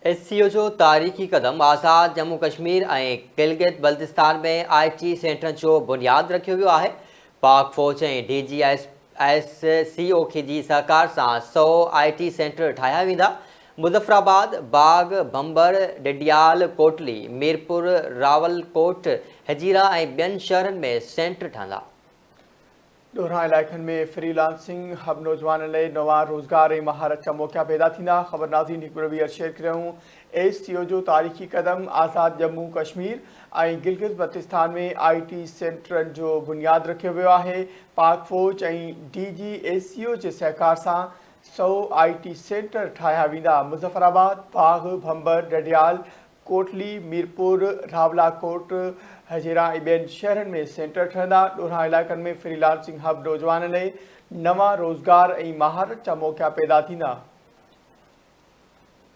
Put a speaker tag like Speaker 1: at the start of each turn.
Speaker 1: SCO जो तारीख़ी कदम आज़ाद जम्मू कश्मीर ऐं गिलगित बल्तिस्तान में IT सेंटरनि जो बुनियाद रखियो वियो आहे। पाक फ़ौज ऐं DGSCO जी सहकार सां 100 IT सेंटर ठाहिया वेंदा। मुज़फ़राबाद, बाग, भंबर, डिडियाल, कोटली, मीरपुर, रावलकोट, हजीरा ऐं ॿियनि शहरनि में सेंटर ठहंदा।
Speaker 2: ॾोरां इलाइक़नि में फ्रीलांसिंग हब नौजवाननि लाइ नवां रोज़गार ऐं महारत जा मौक़ा पैदा थींदा। ख़बर नाज़रीन हिकु नवी शेयर करियूं। एससीओ जो तारीख़ी कदम आज़ाद जम्मू कश्मीर ऐं गिलगित बल्तिस्तान में IT सेंटरनि जो बुनियाद रखियो वियो आहे। पाक फ़ौज ऐं DGSCO जे सहकार सां 100 IT सेंटर ठाहिया वेंदा। मुज़फ़राबाद, बाग, भंबर, डडियाल, कोटली, मीरपुर, रावलाकोट, हजीरा ऐं ॿियनि शहरनि में सेंटर ठहंदा। ॾोरां इलाइक़नि में फ्रीलांसिंग हब नौजवाननि लाइ नवां रोज़गार ऐं महारत जा मौक़ा पैदा थींदा।